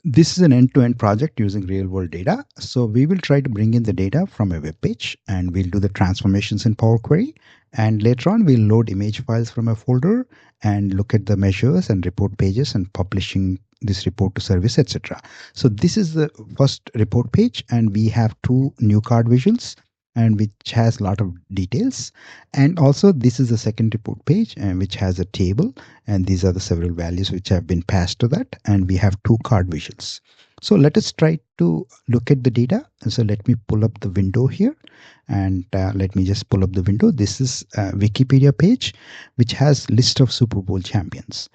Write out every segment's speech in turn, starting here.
This is an end-to-end project using real-world data. So we will try to bring in the data from a web page and we'll do the transformations in Power Query. And later on, we'll load image files from a folder and look at the measures and report pages and publishing this report to service, etc. So this is the first report page, and we have two new card visuals and which has a lot of details. And also this is the second report page and which has a table, and these are the several values which have been passed to that, and we have two card visuals. So let us try to look at the data. So let me pull up the window here, and let me just pull up the window. This is a Wikipedia page which has list of Super Bowl champions.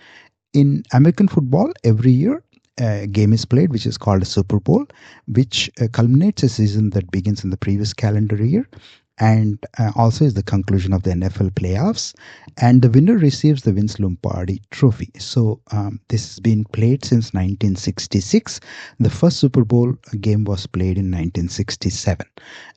In American football, every year a game is played which is called a Super Bowl, which culminates a season that begins in the previous calendar year, and also is the conclusion of the NFL playoffs, and the winner receives the Vince Lombardi trophy. So this has been played since 1966. The first Super Bowl game was played in 1967,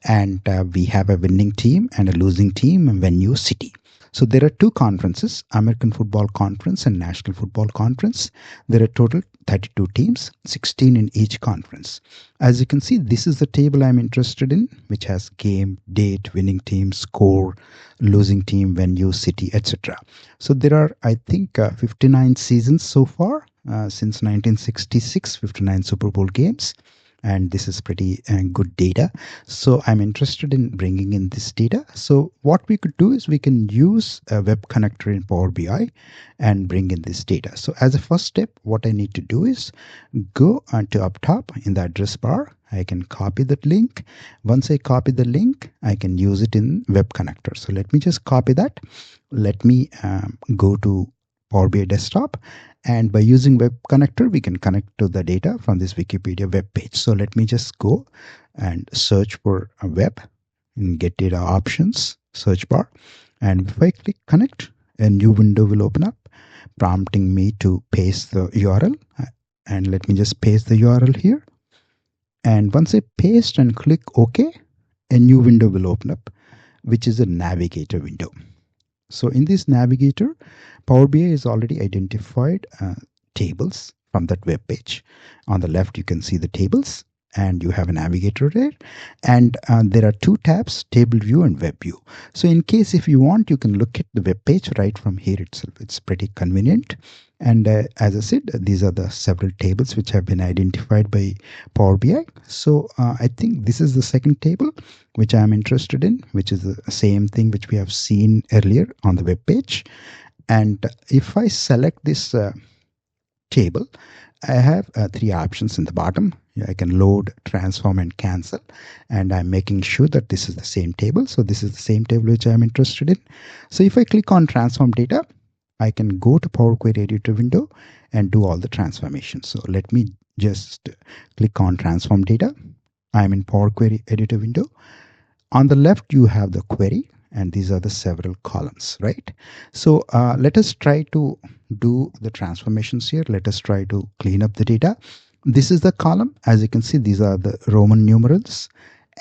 and we have a winning team and a losing team and venue city. So there are two conferences, American Football Conference and National Football Conference. There are total 32 teams, 16 in each conference. As you can see, this is the table I'm interested in, which has game, date, winning team, score, losing team, venue, city, etc. So there are, I think, 59 seasons so far since 1966, 59 Super Bowl games. And this is pretty good data. So I'm interested in bringing in this data. So what we could do is we can use a web connector in Power BI and bring in this data. So as a first step, what I need to do is go to up top in the address bar. I can copy that link. Once I copy the link, I can use it in web connector. So let me just copy that. Let me go to Power BI desktop, and by using web connector we can connect to the data from this Wikipedia web page. So let me just go and search for a web and get data options search bar, and if I click connect, a new window will open up prompting me to paste the URL, and let me just paste the URL here. And once I paste and click OK, a new window will open up, which is a navigator window. So in this navigator, Power BI has already identified tables from that web page. On the left, you can see the tables, and you have a navigator there. And there are two tabs, table view and web view. So in case if you want, you can look at the web page right from here itself. It's pretty convenient. And as I said, these are the several tables which have been identified by Power BI. So I think this is the second table which I'm interested in, which is the same thing which we have seen earlier on the web page. And if I select this table, I have three options in the bottom. I can load, transform, and cancel. And I'm making sure that this is the same table. So this is the same table which I'm interested in. So if I click on transform data, I can go to Power Query Editor window and do all the transformations. So let me just click on transform data. I'm in Power Query Editor window. On the left, you have the query, and these are the several columns, right? So let us try to do the transformations here. Let us try to clean up the data. This is the column. As you can see, these are the Roman numerals.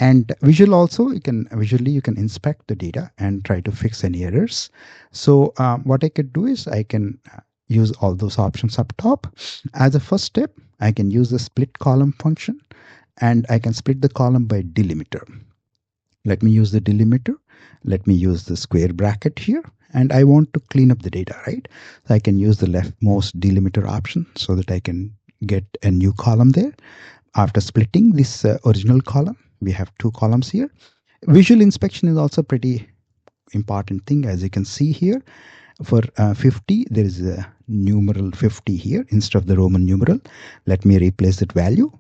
And visually you can inspect the data and try to fix any errors. So what I could do is I can use all those options up top. As a first step, I can use the split column function, and I can split the column by delimiter. Let me use the delimiter. Let me use the square bracket here, and I want to clean up the data, right? So I can use the leftmost delimiter option so that I can get a new column there. After splitting this original column, we have two columns here. Visual inspection is also pretty important thing. As you can see here, for 50, there is a numeral 50 here instead of the Roman numeral. Let me replace that value,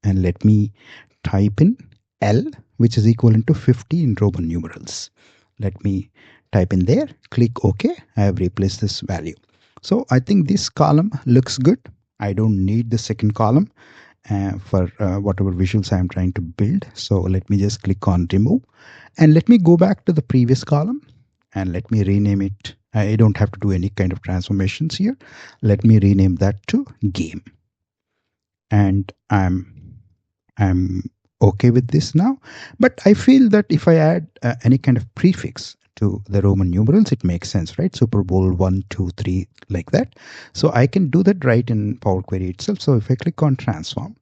and let me type in L, which is equivalent to 50 in Roman numerals. Let me type in there, click OK. I have replaced this value. So I think this column looks good. I don't need the second column for whatever visuals I'm trying to build. So let me just click on remove, and let me go back to the previous column and let me rename it. I don't have to do any kind of transformations here. Let me rename that to game, and I'm okay with this now. But I feel that if I add any kind of prefix to the Roman numerals, it makes sense, right? Super Bowl 1, 2, 3, like that. So I can do that right in Power Query itself. So if I click on transform,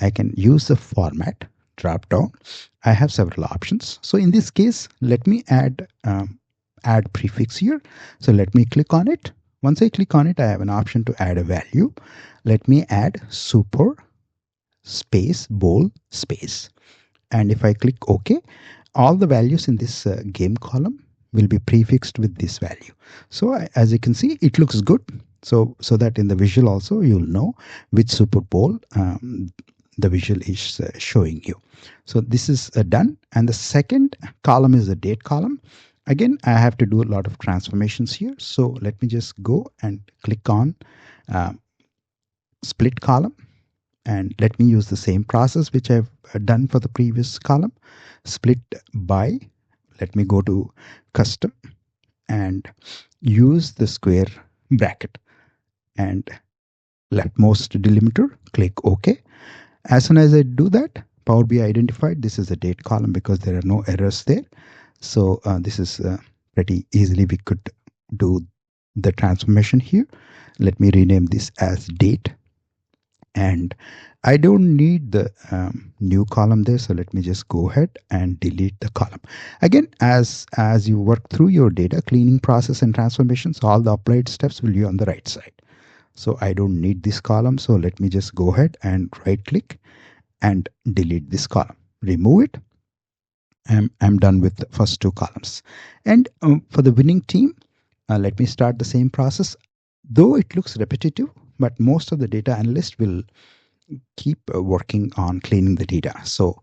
I can use the format drop down. I have several options. So in this case, let me add prefix here. So let me click on it. Once I click on it, I have an option to add a value. Let me add super space bowl space. And if I click OK, all the values in this game column will be prefixed with this value. So as you can see, it looks good. So that in the visual also you'll know which Super Bowl the visual is showing you. So this is done. And the second column is the date column. Again, I have to do a lot of transformations here. So let me just go and click on split column. And let me use the same process which I've done for the previous column. Split by, let me go to custom and use the square bracket and leftmost delimiter, click OK. As soon as I do that, Power BI identified this is the date column because there are no errors there. So this is pretty easily we could do the transformation here. Let me rename this as date. And I don't need the new column there. So let me just go ahead and delete the column. Again, as you work through your data cleaning process and transformations, all the applied steps will be on the right side. So I don't need this column. So let me just go ahead and right click and delete this column. Remove it. I'm done with the first two columns. And for the winning team, let me start the same process. Though it looks repetitive, but most of the data analysts will keep working on cleaning the data. So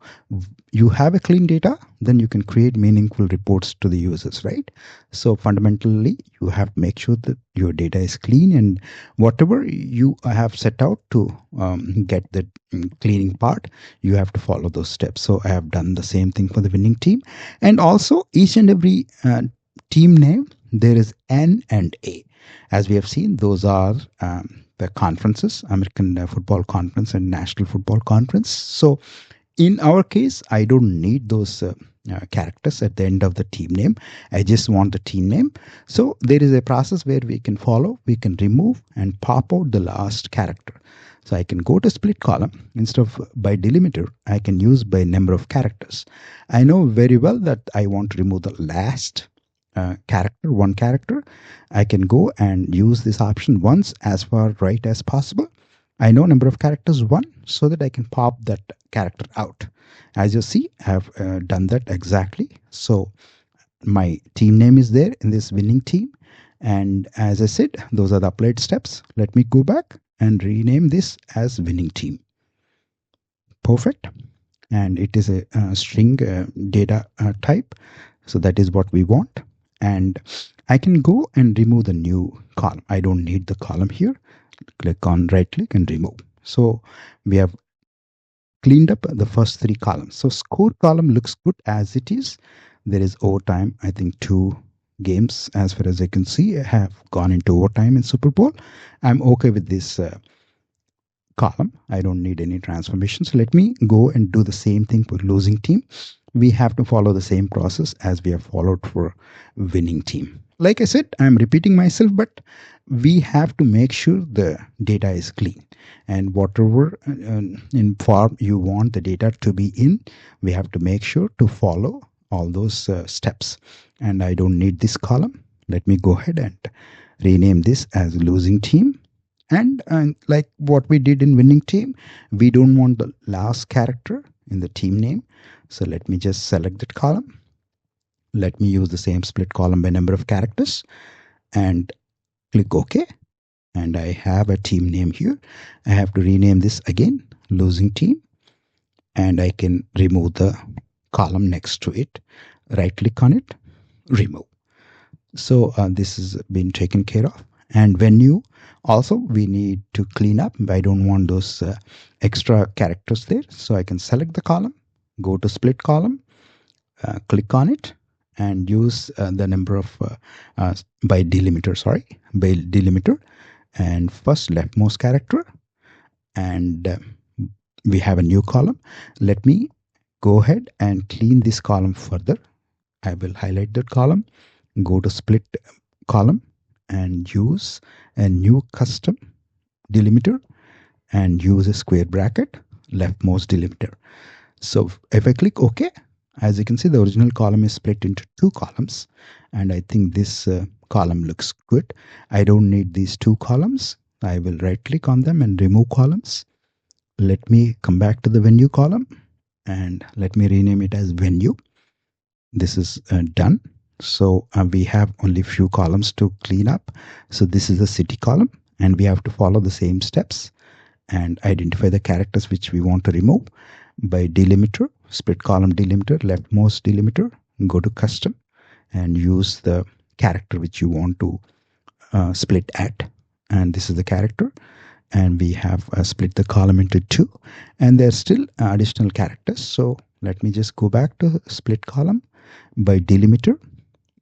you have a clean data, then you can create meaningful reports to the users, right? So fundamentally, you have to make sure that your data is clean, and whatever you have set out to get the cleaning part, you have to follow those steps. So I have done the same thing for the winning team. And also each and every team name, there is N and A. As we have seen, those are the conferences, American Football Conference and National Football Conference. So in our case, I don't need those characters at the end of the team name. I just want the team name. So there is a process where we can follow, we can remove and pop out the last character. So I can go to split column. Instead of by delimiter, I can use by number of characters. I know very well that I want to remove the last character, one character. I can go and use this option once as far right as possible. I know number of characters 1, so that I can pop that character out. As you see, I have done that exactly. So my team name is there in this winning team. And as I said, those are the applied steps. Let me go back and rename this as winning team. Perfect. And it is a string data type. So that is what we want. And I can go and remove the new column. I don't need the column here. Click on right click and remove. So we have cleaned up the first 3 columns. So score column looks good as it is. There is overtime. I think 2 games, as far as I can see, have gone into overtime in Super Bowl. I'm okay with this column. I don't need any transformations. Let me go and do the same thing for losing team. We have to follow the same process as we have followed for winning team. Like I said, I'm repeating myself, but we have to make sure the data is clean. And whatever in form you want the data to be in, we have to make sure to follow all those steps. And I don't need this column. Let me go ahead and rename this as losing team. And like what we did in winning team, we don't want the last character in the team name. So let me just select that column. Let me use the same split column by number of characters and click OK. And I have a team name here. I have to rename this again, losing team. And I can remove the column next to it. Right click on it, remove. So this has been taken care of. And venue also we need to clean up. I don't want those extra characters there. So I can select the column, go to split column, click on it, and use the number of by delimiter, and first leftmost character, and we have a new column. Let me go ahead and clean this column further. I will highlight that column, go to split column and use a new custom delimiter and use a square bracket leftmost delimiter. So if I click OK, as you can see, the original column is split into two columns, and I think this column looks good. I don't need these two columns. I will right click on them and remove columns. Let me come back to the venue column and let me rename it as venue. This is done. So we have only few columns to clean up. So this is the city column, and we have to follow the same steps and identify the characters which we want to remove by delimiter, split column delimiter, leftmost delimiter, go to custom and use the character which you want to split at, and this is the character, and we have split the column into two, and there's still additional characters. So let me just go back to split column by delimiter.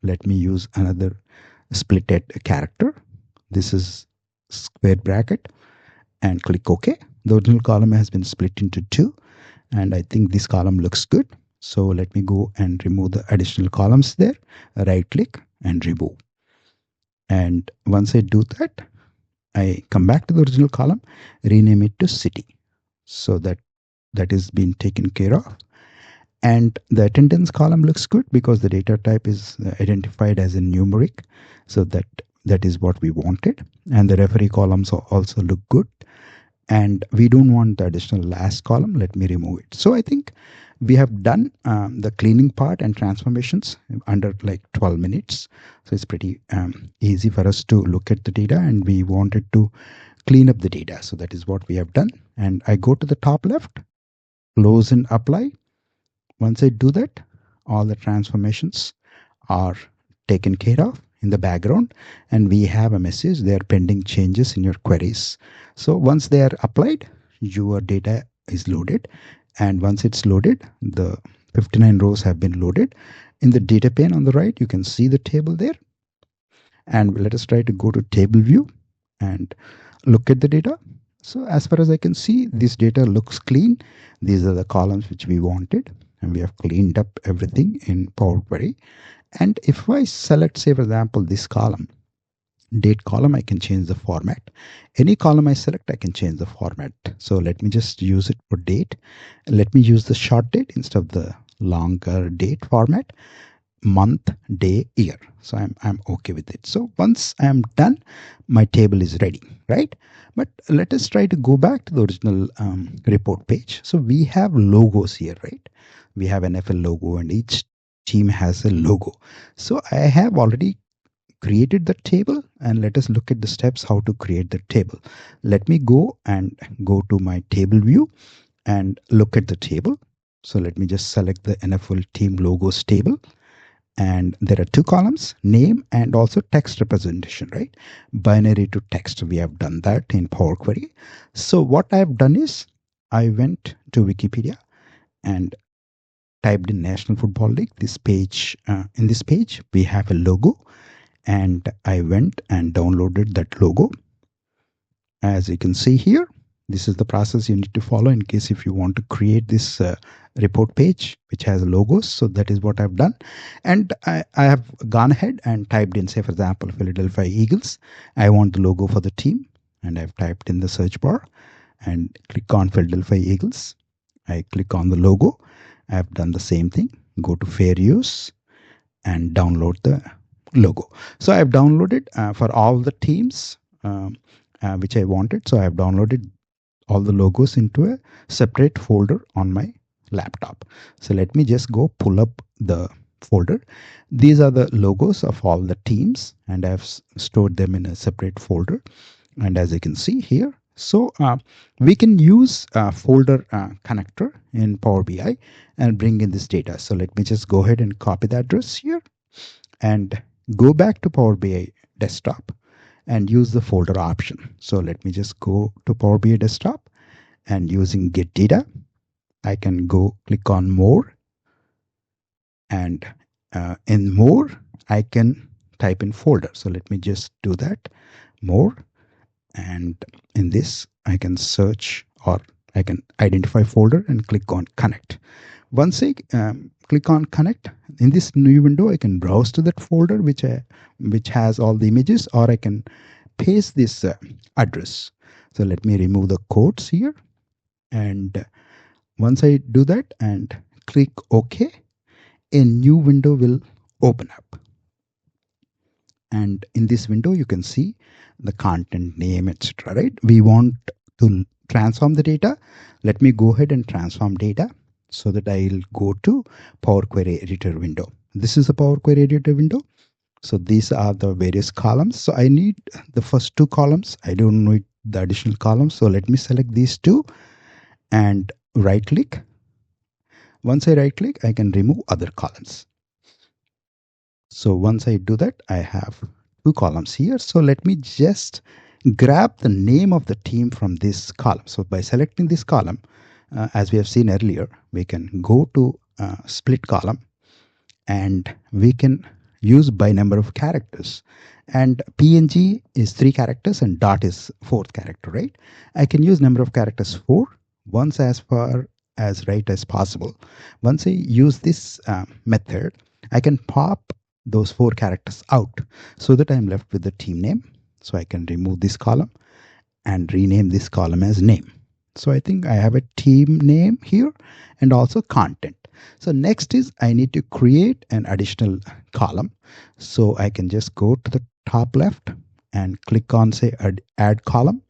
Let me use another split at character. This is square bracket and click OK. The original column has been split into two, and I think this column looks good. So let me go and remove the additional columns there. Right click and remove. And once I do that, I come back to the original column, rename it to city. So that is being taken care of. And the attendance column looks good because the data type is identified as a numeric. So that is what we wanted. And the referee columns also look good. And we don't want the additional last column. Let me remove it. So I think we have done the cleaning part and transformations under like 12 minutes. So it's pretty easy for us to look at the data, and we wanted to clean up the data. So that is what we have done. And I go to the top left, close and apply. Once I do that, all the transformations are taken care of in the background, and we have a message, they are pending changes in your queries. So once they are applied, your data is loaded, and once it's loaded, the 59 rows have been loaded. In the data pane on the right, you can see the table there, and let us try to go to table view and look at the data. So as far as I can see, this data looks clean. These are the columns which we wanted, and we have cleaned up everything in Power Query. And if I select, say for example, this column, date column, I can change the format. Any column I select, I can change the format. So let me just use it for date. Let me use the short date instead of the longer date format. Month, day, year. So I'm okay with it. So once I'm done, my table is ready, right? But let us try to go back to the original report page. So we have logos here, right? We have an NFL logo, and each team has a logo. So I have already created the table, and let us look at the steps how to create the table. Let me go to my table view and look at the table. So let me just select the NFL team logos table. And there are two columns, name and also text representation, right? Binary to text. We have done that in Power Query. So what I have done is I went to Wikipedia and typed in National Football League. This page, in this page, we have a logo, and I went and downloaded that logo. As you can see here, this is the process you need to follow in case if you want to create this report page which has logos. So that is what I've done, and I have gone ahead and typed in, say for example, Philadelphia Eagles. I want the logo for the team, and I've typed in the search bar and click on Philadelphia Eagles. I click on the logo. I've done the same thing. Go to fair use and download the logo. So I've downloaded for all the teams which I wanted. So I've downloaded all the logos into a separate folder on my laptop. So let me just go pull up the folder. These are the logos of all the teams, and I've stored them in a separate folder. And as you can see here, so we can use a folder connector in Power BI and bring in this data. So let me just go ahead and copy the address here and go back to Power BI desktop and use the folder option. So let me just go to Power BI desktop, and using get data, I can go click on more, and in more I can type in folder. So let me just do that, more, and in this I can search, or I can identify folder and click on connect. Once I click on connect. In this new window, I can browse to that folder which has all the images, or I can paste this address. So let me remove the quotes here, and once I do that and click OK, a new window will open up. And in this window, you can see the content name, etc. Right? We want to transform the data. Let me go ahead and transform data so that I'll go to Power Query Editor window. This is the Power Query Editor window. So these are the various columns. So I need the first two columns. I don't need the additional columns. So let me select these two and right click. Once I right click, I can remove other columns. So once I do that, I have two columns here. So let me just grab the name of the team from this column. So by selecting this column, as we have seen earlier, we can go to split column and we can use by number of characters. And PNG is 3 characters and dot is 4th character, right? I can use number of characters 4, once as far as right as possible. Once I use this method, I can pop those 4 characters out so that I'm left with the team name. So I can remove this column and rename this column as name. So I think I have a team name here and also content. So next is I need to create an additional column. So I can just go to the top left and click on say add column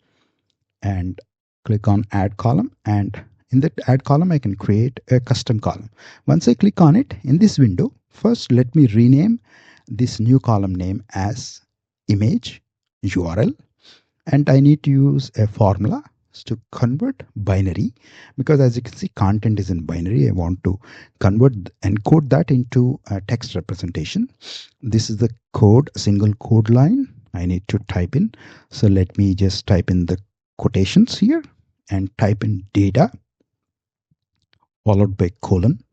and click on add column, and in that add column I can create a custom column. Once I click on it in this window, first let me rename this new column name as image URL, and I need to use a formula to convert binary, because as you can see content is in binary. I want to encode that into a text representation. This is the code, single code line I need to type in. So let me just type in the quotations here and type in data followed by colon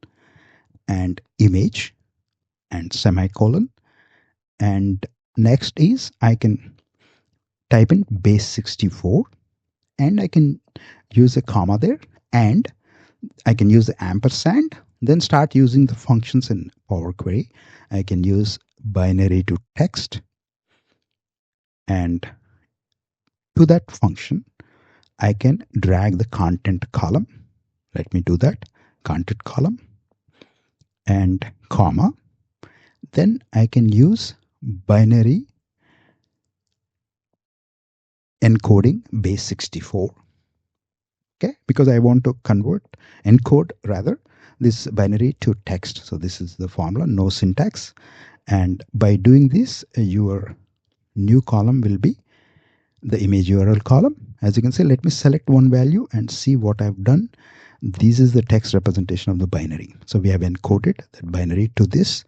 and image and semicolon, and next is I can type in base 64 and I can use a comma there, and I can use the ampersand, then start using the functions in Power Query. I can use binary to text, and to that function I can drag the content column. Let me do that, content column and comma. Then I can use binary encoding base 64. Okay, because I want to encode rather this binary to text. So this is the formula, no syntax. And by doing this, your new column will be the image URL column. As you can see, let me select one value and see what I've done. This is the text representation of the binary. So we have encoded that binary to this,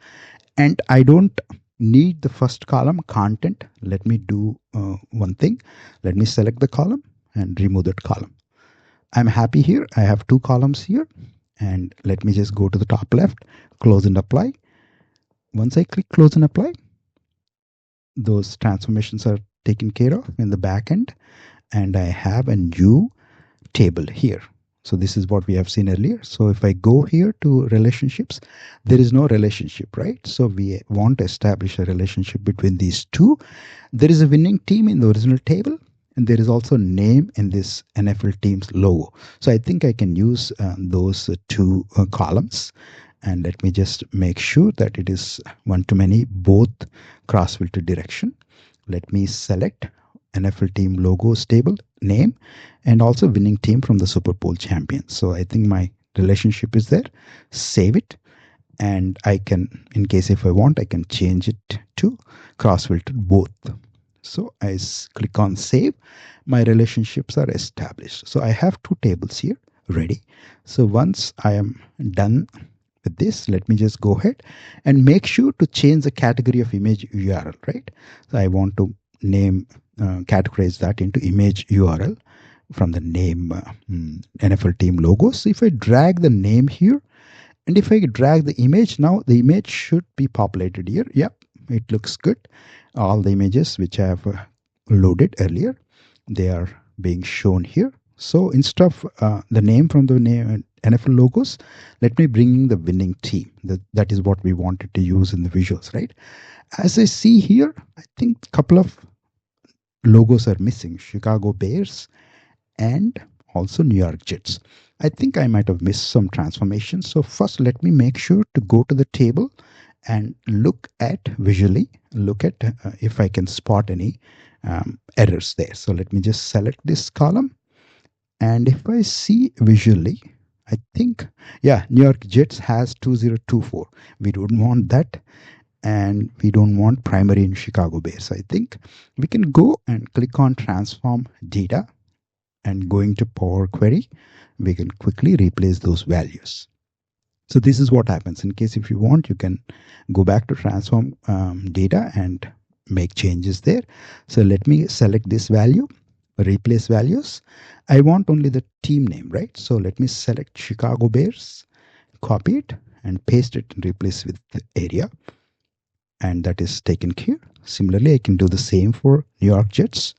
and I don't need the first column content. Let me do one thing. Let me select the column and remove that column. I'm happy here. I have 2 columns here, and let me just go to the top left, close and apply. Once I click close and apply, those transformations are taken care of in the back end, and I have a new table here. So this is what we have seen earlier. So if I go here to relationships, there is no relationship, right? So we want to establish a relationship between these two. There is a winning team in the original table, and there is also name in this NFL team's logo. So I think I can use those 2 columns, and let me just make sure that it is one-to-many, both cross-filter direction. Let me select NFL team logo stable name and also winning team from the Super Bowl champions. So I think my relationship is there. Save it, and I can, in case if I want, I can change it to cross-filter both. So I click on save. My relationships are established. So I have 2 tables here ready. So once I am done with this, let me just go ahead and make sure to change the category of image URL, right? So I want to name categorize that into image URL from the name NFL team logos. So if I drag the name here, and if I drag the image, now the image should be populated here. Yep, it looks good. All the images which I have loaded earlier, they are being shown here. So instead of the name from the name NFL logos. Let me bring in the winning team. That is what we wanted to use in the visuals, right? As I see here, I think a couple of logos are missing. Chicago Bears and also New York Jets. I think I might have missed some transformations. So first, let me make sure to go to the table and look at visually, look at if I can spot any errors there. So let me just select this column. And if I see visually, I think, yeah, New York Jets has 2024. We don't want that. And we don't want primary in Chicago Bears. I think we can go and click on transform data, and going to Power Query, we can quickly replace those values. So this is what happens. In case if you want, you can go back to transform data and make changes there. So let me select this value, replace values. I want only the team name, right? So let me select Chicago Bears, copy it and paste it and replace with the area. And that is taken care. Similarly, I can do the same for New York Jets.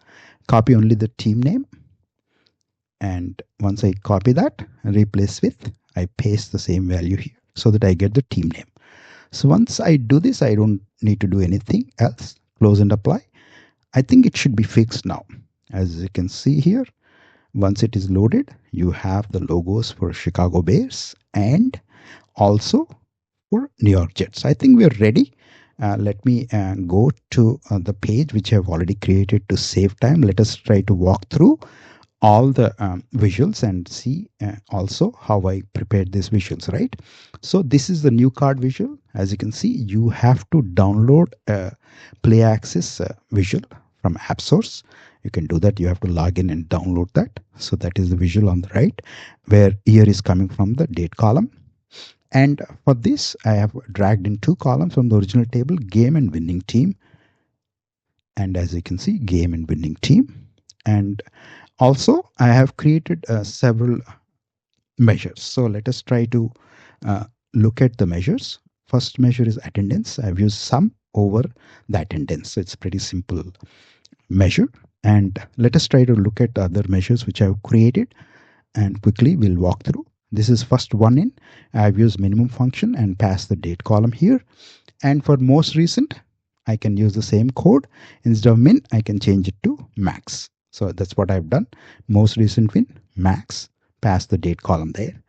Copy only the team name. And once I copy that, replace with, I paste the same value here so that I get the team name. So once I do this, I don't need to do anything else. Close and apply. I think it should be fixed now. As you can see here, once it is loaded, you have the logos for Chicago Bears and also for New York Jets. I think we're ready. Let me go to the page which I have already created to save time. Let us try to walk through all the visuals and see also how I prepared these visuals, right? So this is the new card visual. As you can see, you have to download a play access visual from App Source. You can do that. You have to log in and download that. So that is the visual on the right, where year is coming from the date column. And for this, I have dragged in two columns from the original table, game and winning team. And as you can see, game and winning team. And also, I have created several measures. So let us try to look at the measures. First measure is attendance. I've used sum over the attendance. So it's a pretty simple measure. And let us try to look at the other measures which I've created, and quickly we'll walk through. This is first one in. I've used minimum function and passed the date column here. And for most recent, I can use the same code. Instead of min, I can change it to max. So that's what I've done. Most recent win, max, pass the date column there.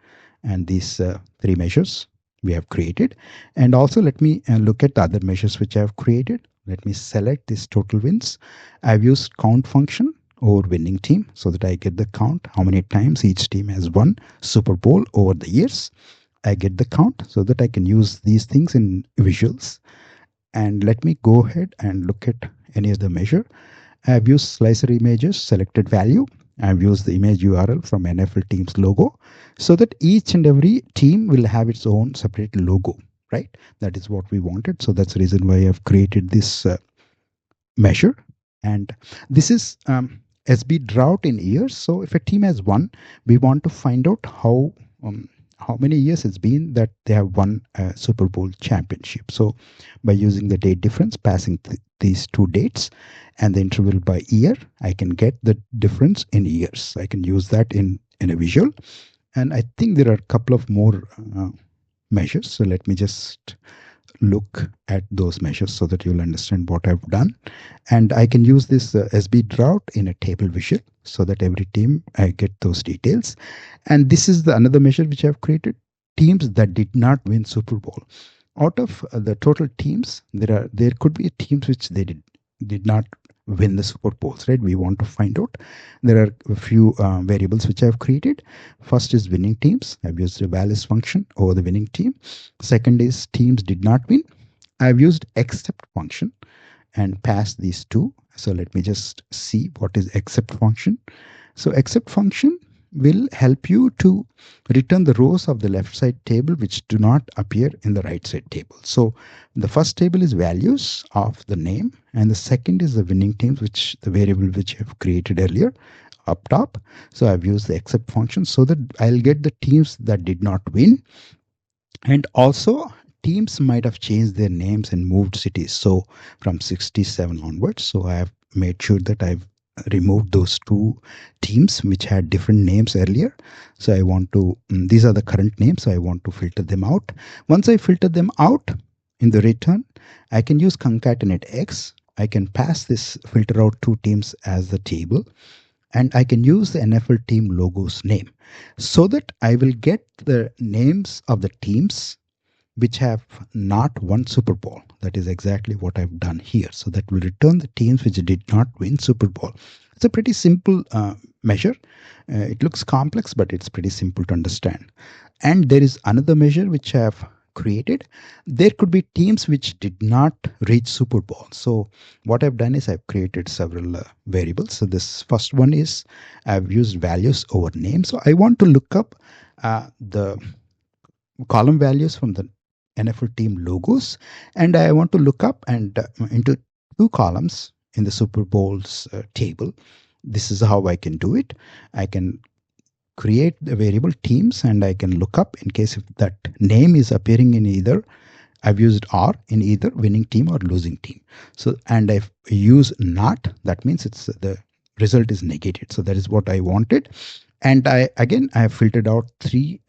And these three measures we have created. And also let me look at the other measures which I have created. Let me select this total wins. I've used count function over winning team so that I get the count, how many times each team has won Super Bowl over the years. I get the count so that I can use these things in visuals. And let me go ahead and look at any other measure. I've used slicer images, selected value. I've used the image URL from NFL team's logo so that each and every team will have its own separate logo, right? That is what we wanted. So that's the reason why I've created this measure. And this is SB drought in years. So if a team has won, we want to find out how many years it's been that they have won a Super Bowl championship. So by using the date difference, passing these two dates and the interval by year, I can get the difference in years. I can use that in a visual. And I think there are a couple of more measures. So let me just look at those measures so that you'll understand what I've done. And I can use this SB drought in a table visual so that every team I get those details. And this is the another measure which I've created, teams that did not win Super Bowl. Out of the total teams, there could be teams which they did not win the Super Bowls, right? We want to find out. There are a few variables which I've created. First is winning teams. I've used the values function over the winning team. Second is teams did not win. I've used except function and passed these two. So let me just see what is except function. So except function will help you to return the rows of the left side table which do not appear in the right side table. So the first table is values of the name, and the second is the winning teams, which the variable which I've created earlier up top. So I've used the except function so that I'll get the teams that did not win. And also teams might have changed their names and moved cities. So from 67 onwards. So I have made sure that I've removed those two teams which had different names earlier. So I want to, these are the current names, so I want to filter them out. Once I filter them out, in the return, I can use concatenate X. I can pass this filter out two teams as the table, and I can use the NFL team logo's name so that I will get the names of the teams which have not won Super Bowl. That is exactly what I've done here. So that will return the teams which did not win Super Bowl. It's a pretty simple measure. It looks complex, but it's pretty simple to understand. And there is another measure which I have created. There could be teams which did not reach Super Bowl. So what I've done is I've created several variables. So this first one is I've used values over name. So I want to look up the column values from the NFL team logos, and I want to look up and into two columns in the Super Bowl's table. This is how I can do it. I can create the variable teams, and I can look up in case if that name is appearing in either. I've used R in either winning team or losing team. So, and I've used not, that means it's the result is negated. So that is what I wanted. And I have filtered out three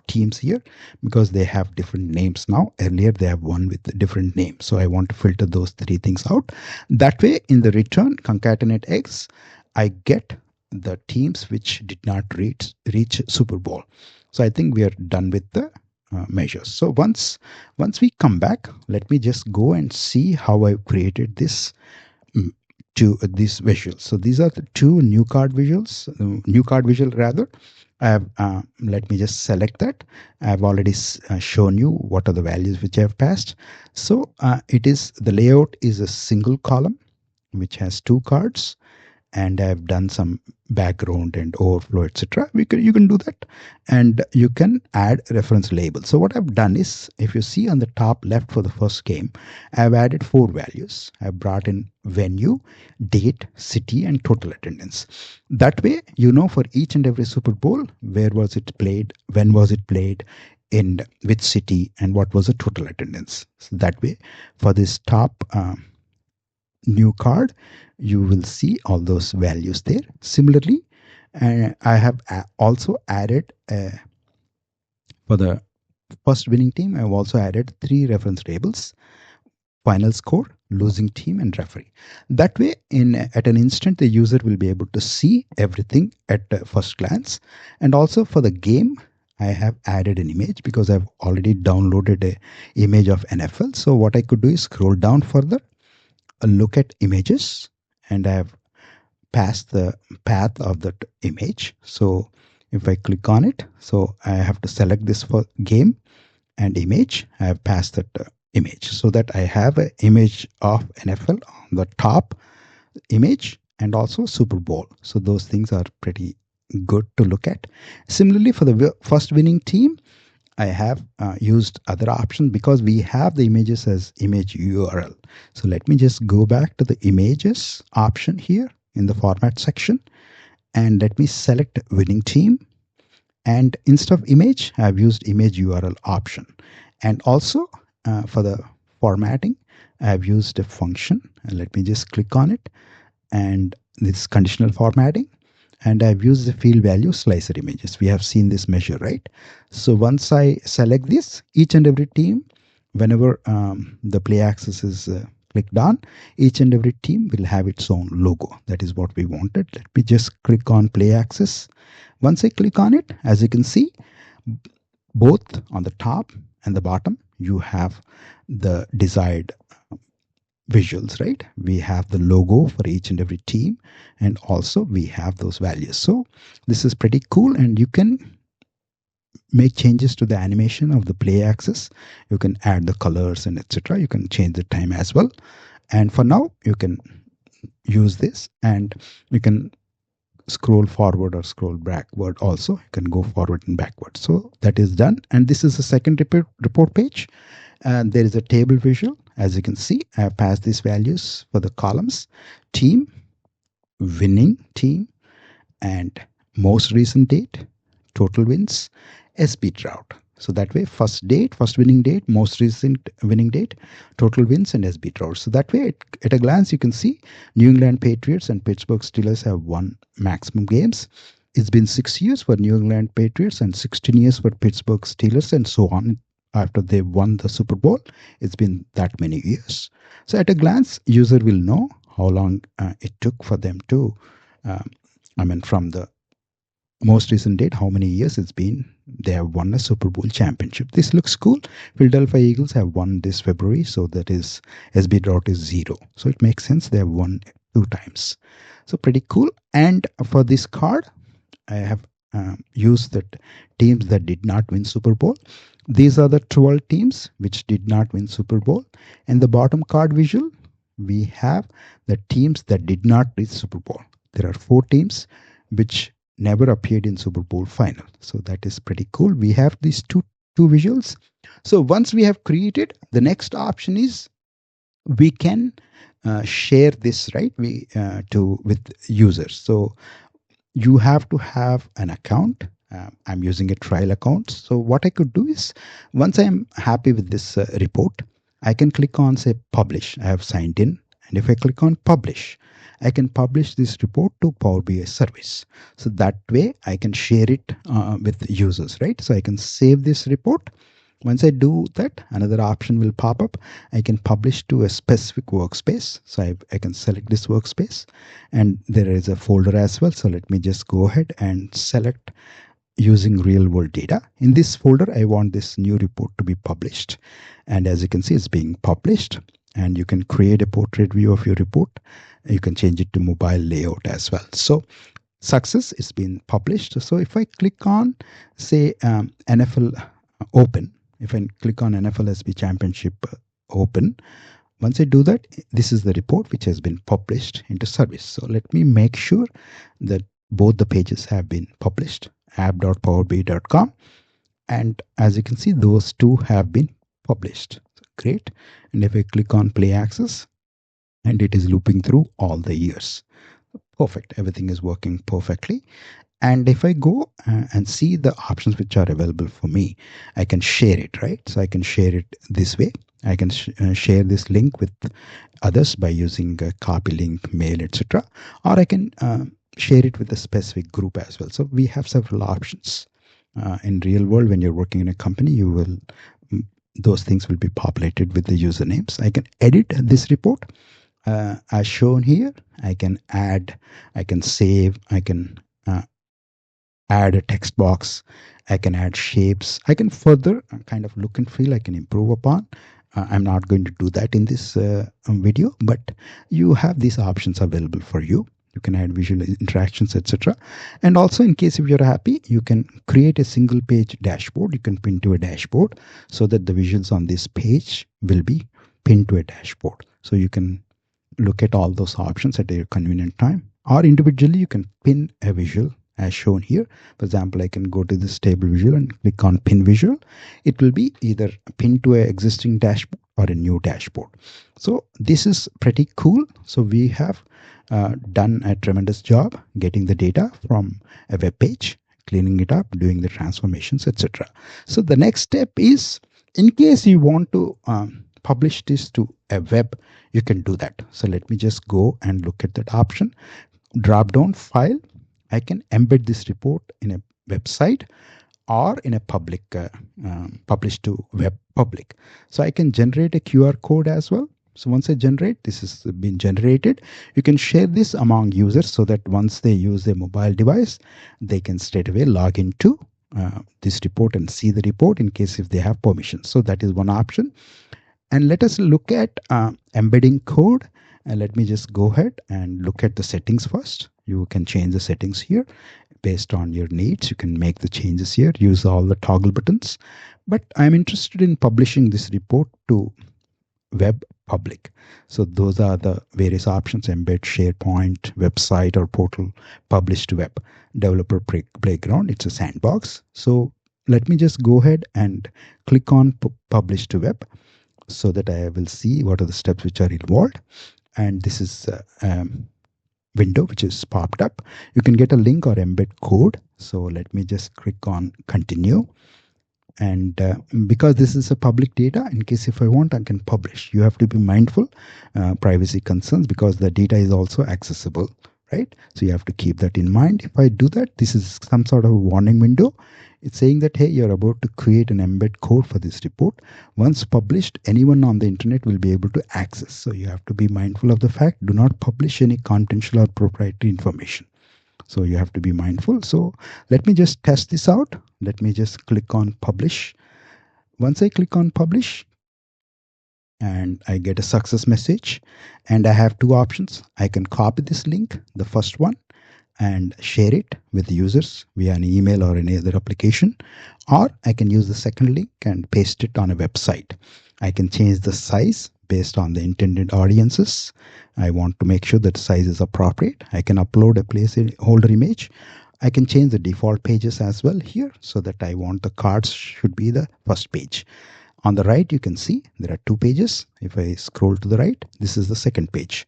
teams here because they have different names now. Earlier they have one with different names, so I want to filter those three things out. That way, in the return concatenate X, I get the teams which did not reach Super Bowl. So I think we are done with the measures. So once we come back, let me just go and see how I created this to these visuals. So these are the two new card visuals, new card visual rather. I have, let me just select that. I have already shown you what are the values which I have passed. So it is, the layout is a single column which has two cards, and I've done some background and overflow, etc. You can do that, and you can add reference labels. So what I've done is, if you see on the top left for the first game, I've added four values. I've brought in venue, date, city, and total attendance. That way, you know, for each and every Super Bowl, where was it played, when was it played, in which city, and what was the total attendance. So that way, for this top new card, you will see all those values there. Similarly, I have also added for the first winning team, I have also added three reference labels: final score, losing team, and referee. That way, at an instant, the user will be able to see everything at first glance. And also for the game, I have added an image because I've already downloaded a image of NFL. So what I could do is scroll down further, look at images, and I have passed the path of that image. So if I click on it, so I have to select this for game and image. I have passed that image so that I have an image of NFL on the top image and also Super Bowl. So those things are pretty good to look at. Similarly, for the first winning team, I have used other options because we have the images as image URL. So let me just go back to the images option here in the format section, and let me select winning team. And instead of image, I have used image URL option. And also for the formatting, I have used a function, and let me just click on it, and this conditional formatting. And I've used the field value slicer images. We have seen this measure, right? So once I select this, each and every team, whenever the play axis is clicked on, each and every team will have its own logo. That is what we wanted. Let me just click on play axis. Once I click on it, as you can see, both on the top and the bottom, you have the desired visuals, right? We have the logo for each and every team, and also we have those values. So this is pretty cool, and you can make changes to the animation of the play axis. You can add the colors and etc. You can change the time as well. And for now, you can use this, and you can scroll forward or scroll backward also. You can go forward and backward. So that is done. And this is the second report page. And there is a table visual. As you can see, I have passed these values for the columns: team, winning team, and most recent date, total wins, SB drought. So that way, first date, first winning date, most recent winning date, total wins, and SB Droughts. So that way, at a glance, you can see New England Patriots and Pittsburgh Steelers have won maximum games. It's been 6 years for New England Patriots and 16 years for Pittsburgh Steelers, and so on. After they won the Super Bowl, it's been that many years. So at a glance, user will know how long it took for them to, um, from the most recent date, how many years it's been they have won a Super Bowl championship. This looks cool. Philadelphia Eagles have won this February, so that is SB drought is 0. So it makes sense they have won 2 times. So pretty cool. And for this card, I have used that teams that did not win Super Bowl. These are the 12 teams which did not win Super Bowl. And the bottom card visual, we have the teams that did not reach Super Bowl. There are 4 teams which never appeared in Super Bowl final. So that is pretty cool. We have these two visuals. So once we have created, the next option is we can share this, right? With users. So you have to have an account. I'm using a trial account. So what I could do is, once I'm happy with this report, I can click on, say, publish. I have signed in. And if I click on publish, I can publish this report to Power BI service. So that way I can share it with users, right? So I can save this report. Once I do that, another option will pop up. I can publish to a specific workspace. So I can select this workspace, and there is a folder as well. So let me just go ahead and select using real world data. In this folder, I want this new report to be published. And as you can see, it's being published. And you can create a portrait view of your report. You can change it to mobile layout as well. So success is being published. So if I click on, say, NFL Open, if I click on NFL SB Championship Open, once I do that, this is the report which has been published into service. So let me make sure that both the pages have been published, app.powerbi.com. And as you can see, those two have been published. So great. And if I click on play access, and it is looping through all the years. Perfect. Everything is working perfectly. And if I go and see the options which are available for me, I can share it, right? So I can share it this way. I can share this link with others by using a copy link, mail, etc. Or I can share it with a specific group as well. So we have several options. In real world, when you're working in a company, you will those things will be populated with the usernames. I can edit this report as shown here. I can add, I can save, I can add a text box, I can add shapes, I can further kind of look and feel, I can improve upon. I'm not going to do that in this video, but you have these options available for you. You can add visual interactions, etc. And also, in case if you're happy, you can create a single page dashboard. You can pin to a dashboard so that the visuals on this page will be pinned to a dashboard. So you can look at all those options at your convenient time, or individually you can pin a visual as shown here. For example, I can go to this table visual and click on pin visual. It will be either pinned to an existing dashboard or a new dashboard. So this is pretty cool. So we have done a tremendous job getting the data from a web page, cleaning it up, doing the transformations, etc. So the next step is, in case you want to publish this to a web, you can do that. So let me just go and look at that option. Drop down file. I can embed this report in a website or in a public, publish to web public. So I can generate a QR code as well. So once I generate, this has been generated. You can share this among users so that once they use their mobile device, they can straight away log into this report and see the report in case if they have permission. So that is one option. And let us look at embedding code. And let me just go ahead and look at the settings first. You can change the settings here based on your needs. You can make the changes here, use all the toggle buttons. But I'm interested in publishing this report to web public. So those are the various options: embed, SharePoint, website or portal, publish to web, developer playground. It's a sandbox. So let me just go ahead and click on publish to web so that I will see what are the steps which are involved. And this is window which is popped up. You can get a link or embed code. So let me just click on continue. And because this is a public data, in case if I want, I can publish. You have to be mindful, privacy concerns, because the data is also accessible, right? So you have to keep that in mind. If I do that, this is some sort of a warning window. It's saying that, hey, you're about to create an embed code for this report. Once published, anyone on the internet will be able to access. So you have to be mindful of the fact, do not publish any confidential or proprietary information. So you have to be mindful. So let me just test this out. Let me just click on publish. Once I click on publish, and I get a success message, and I have two options. I can copy this link, the first one, and share it with users via an email or any other application, or I can use the second link and paste it on a website. I can change the size based on the intended audiences. I want to make sure that size is appropriate. I can upload a placeholder image. I can change the default pages as well here, so that I want the cards should be the first page. On the right, you can see there are two pages. If I scroll to the right, this is the second page.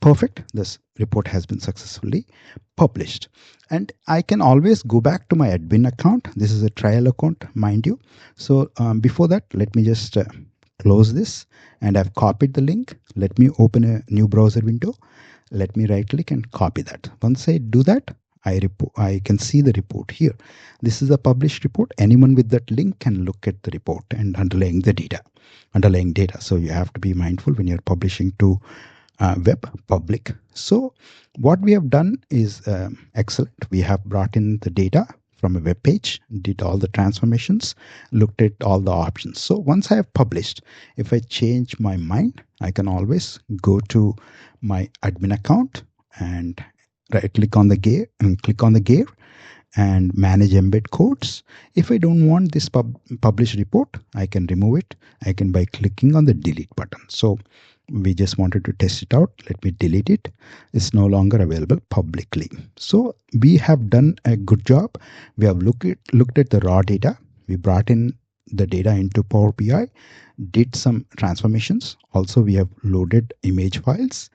Perfect. This report has been successfully published. And I can always go back to my admin account. This is a trial account, mind you. So before that, let me just close this, and I've copied the link. Let me open a new browser window. Let me right click and copy that. Once I do that, I can see the report here. This is a published report. Anyone with that link can look at the report and underlying data. So you have to be mindful when you're publishing to web public. So what we have done is excellent. We have brought in the data from a web page, did all the transformations, looked at all the options. So once I have published, if I change my mind, I can always go to my admin account and right click on the gear and click on the gear and manage embed codes. If I don't want this publish report, I can remove it. I can by clicking on the delete button. So we just wanted to test it out. Let me delete it. It's no longer available publicly. So we have done a good job. We have looked at the raw data. We brought in the data into Power BI, did some transformations. Also, we have loaded image files.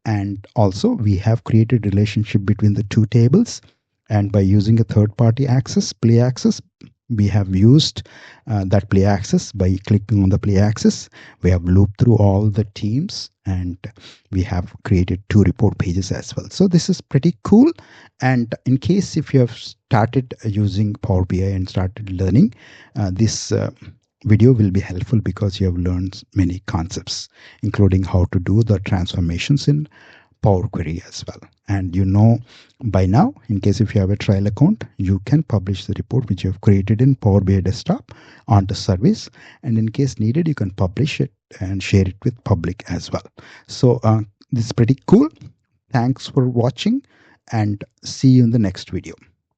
And also we have created relationship between the two tables, and by using a third-party access, play access, we have used that play access. By clicking on the play access, we have looped through all the teams, and we have created two report pages as well. So this is pretty cool. And in case if you have started using Power BI and started learning, this video will be helpful, because you have learned many concepts, including how to do the transformations in Power Query as well. And you know by now, in case if you have a trial account, you can publish the report which you have created in Power BI Desktop onto service. And in case needed, you can publish it and share it with public as well. So this is pretty cool. Thanks for watching, and see you in the next video.